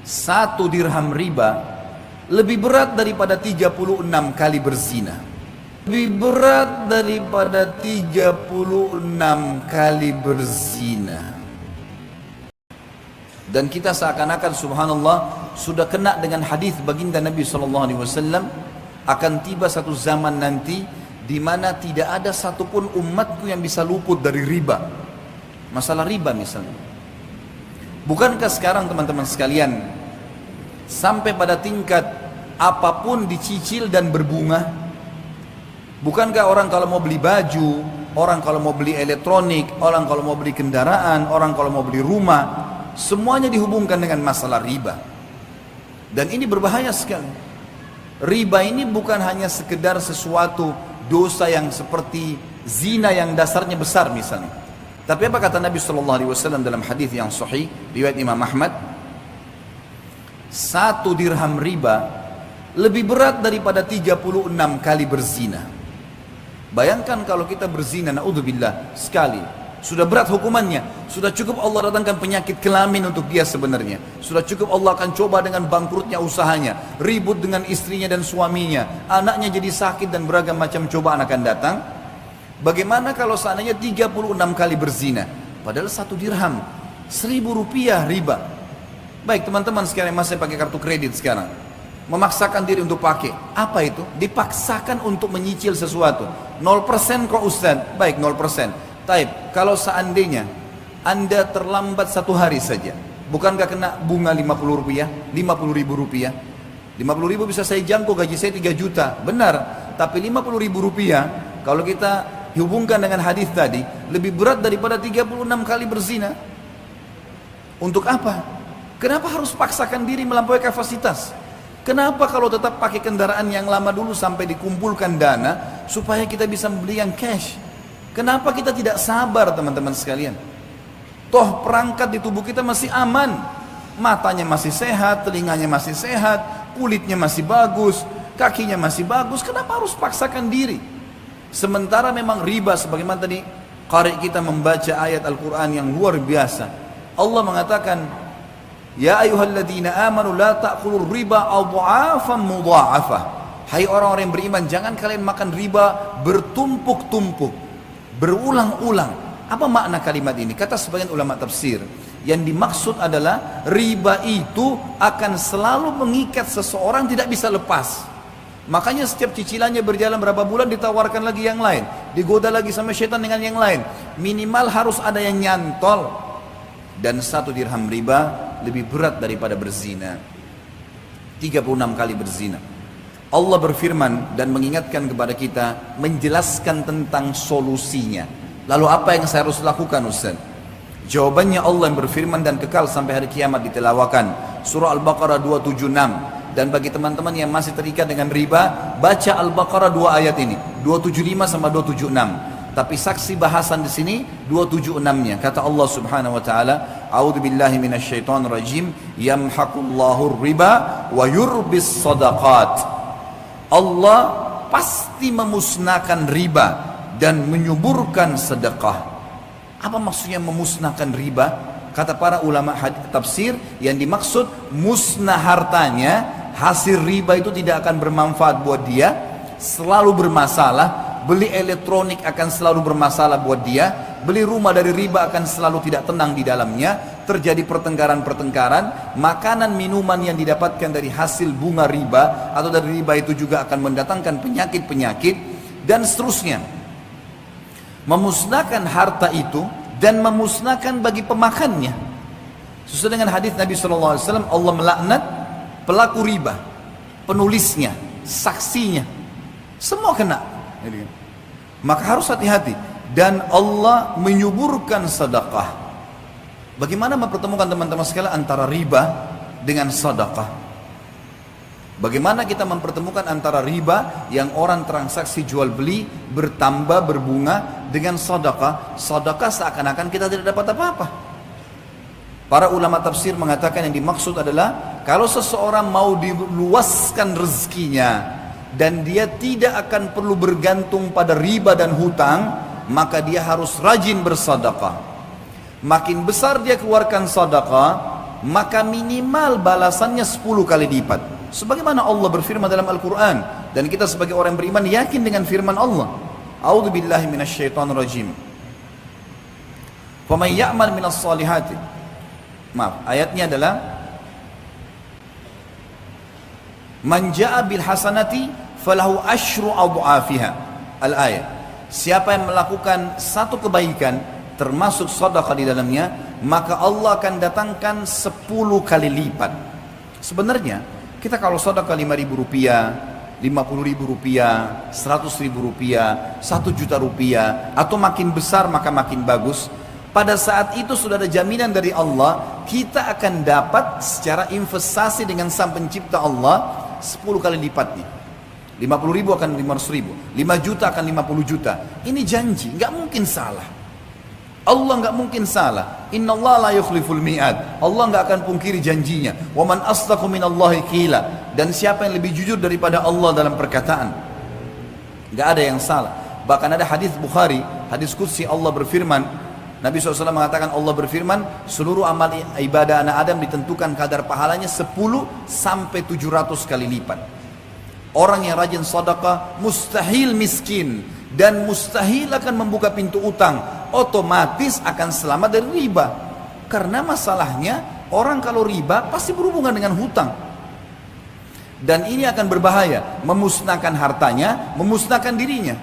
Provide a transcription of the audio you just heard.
Satu dirham riba lebih berat daripada 36 kali berzina. Lebih berat daripada 36 kali berzina. Dan kita seakan-akan subhanallah sudah kena dengan hadis baginda Nabi SAW, akan tiba satu zaman nanti di mana tidak ada satupun umatku yang bisa luput dari riba. Masalah riba misalnya. Bukankah sekarang teman-teman sekalian sampai pada tingkat apapun dicicil dan berbunga? Bukankah orang kalau mau beli baju, orang kalau mau beli elektronik, orang kalau mau beli kendaraan, orang kalau mau beli rumah, semuanya dihubungkan dengan masalah riba. Dan ini berbahaya sekali. Riba ini bukan hanya sekedar sesuatu dosa yang seperti zina yang dasarnya besar misalnya. Tapi apa kata Nabi SAW dalam hadis yang sahih riwayat Imam Ahmad? Satu dirham riba lebih berat daripada 36 kali berzina. Bayangkan kalau kita berzina, naudzubillah, sekali, sudah berat hukumannya. Sudah cukup Allah datangkan penyakit kelamin untuk dia sebenarnya. Sudah cukup Allah akan coba dengan bangkrutnya usahanya, ribut dengan istrinya dan suaminya, anaknya jadi sakit dan beragam macam cobaan akan datang. Bagaimana kalau seandainya 36 kali berzina? Padahal satu dirham, 1.000 rupiah riba. Baik teman-teman sekarang masih pakai kartu kredit sekarang, memaksakan diri untuk pakai. Apa itu? Dipaksakan untuk menyicil sesuatu. 0% kok Ustaz? Baik 0%. Taib, kalau seandainya Anda terlambat satu hari saja, bukankah kena bunga 50 rupiah? 50 ribu rupiah? 50 ribu bisa saya jangkau, gaji saya 3 juta. Benar, tapi 50 ribu rupiah kalau kita hubungkan dengan hadis tadi lebih berat daripada 36 kali berzina. Untuk apa? Kenapa harus paksakan diri melampaui kapasitas? Kenapa kalau tetap pakai kendaraan yang lama dulu sampai dikumpulkan dana supaya kita bisa membeli yang cash? Kenapa kita tidak sabar teman-teman sekalian? Toh perangkat di tubuh kita masih aman, matanya masih sehat, telinganya masih sehat, kulitnya masih bagus, kakinya masih bagus. Kenapa harus paksakan diri? Sementara memang riba, sebagaimana tadi qari kita membaca ayat Al-Quran yang luar biasa. Allah mengatakan, ya ayyuhalladzina amanu la ta'kulur riba adha'afan mudha'afah. Hai orang-orang yang beriman, jangan kalian makan riba bertumpuk-tumpuk, berulang-ulang. Apa makna kalimat ini? Kata sebagian ulama tafsir, yang dimaksud adalah riba itu akan selalu mengikat seseorang, tidak bisa lepas. Makanya setiap cicilannya berjalan berapa bulan ditawarkan lagi yang lain, digoda lagi sama syaitan dengan yang lain. Minimal harus ada yang nyantol. Dan satu dirham riba lebih berat daripada berzina. 36 kali berzina. Allah berfirman dan mengingatkan kepada kita, menjelaskan tentang solusinya. Lalu apa yang saya harus lakukan Ustaz? Jawabannya Allah yang berfirman dan kekal sampai hari kiamat ditelawakan. Surah Al-Baqarah 276. Dan bagi teman-teman yang masih terikat dengan riba, baca Al-Baqarah 2 ayat ini, 275 sama 276. Tapi saksi bahasan di sini 276-nya. Kata Allah Subhanahu wa taala, "A'udzubillahi minasyaitonir rajim, yamhaqullahu riba wa yurbis shadaqat." Allah pasti memusnahkan riba dan menyuburkan sedekah. Apa maksudnya memusnahkan riba? Kata para ulama tafsir, yang dimaksud musnah hartanya, hasil riba itu tidak akan bermanfaat buat dia, selalu bermasalah. Beli elektronik akan selalu bermasalah buat dia, beli rumah dari riba akan selalu tidak tenang di dalamnya, terjadi pertengkaran-pertengkaran, makanan minuman yang didapatkan dari hasil bunga riba atau dari riba itu juga akan mendatangkan penyakit-penyakit dan seterusnya. Memusnahkan harta itu dan memusnahkan bagi pemakannya. Sesuai dengan hadis Nabi SAW, Allah melaknat pelaku riba, penulisnya, saksinya, semua kena. Maka harus hati-hati. Dan Allah menyuburkan sedekah. Bagaimana mempertemukan teman-teman sekalian antara riba dengan sedekah? Bagaimana kita mempertemukan antara riba yang orang transaksi jual beli bertambah berbunga dengan sedekah? Sedekah seakan-akan kita tidak dapat apa-apa. Para ulama tafsir mengatakan yang dimaksud adalah kalau seseorang mau diluaskan rezekinya dan dia tidak akan perlu bergantung pada riba dan hutang, maka dia harus rajin bersedekah. Makin besar dia keluarkan sedekah, maka minimal balasannya 10 kali lipat. Sebagaimana Allah berfirman dalam Al-Quran, dan kita sebagai orang beriman yakin dengan firman Allah. A'udzubillahi minasyaitonirrajim. Faman ya'mal minas salihati. Maaf, ayatnya adalah man ja'a bil hasanati falahu asyru adhafiha. Al-ayat. Siapa yang melakukan satu kebaikan termasuk sedekah di dalamnya, maka Allah akan datangkan 10 kali lipat. Sebenarnya kita kalau sedekah 5.000 rupiah, 50.000 rupiah, 100.000 rupiah, 1 juta rupiah, atau makin besar maka makin bagus. Pada saat itu sudah ada jaminan dari Allah, kita akan dapat secara investasi dengan Sang Pencipta Allah 10 kali lipatnya. 50.000 akan 500.000, 5 juta akan 50 juta. Ini janji, nggak mungkin salah. Allah nggak mungkin salah. Innallaha la yukhliful mi'ad. Allah nggak akan pungkiri janjinya. Wa man asdaqu minallahi qila. Dan siapa yang lebih jujur daripada Allah dalam perkataan? Nggak ada yang salah. Bahkan ada hadis Bukhari, hadis qudsi, Allah berfirman, Nabi SAW mengatakan, Allah berfirman, seluruh amal ibadah anak Adam ditentukan kadar pahalanya 10 sampai 700 kali lipat. Orang yang rajin sedekah mustahil miskin dan mustahil akan membuka pintu utang, otomatis akan selamat dari riba. Karena masalahnya orang kalau riba pasti berhubungan dengan hutang. Dan ini akan berbahaya, memusnahkan hartanya, memusnahkan dirinya.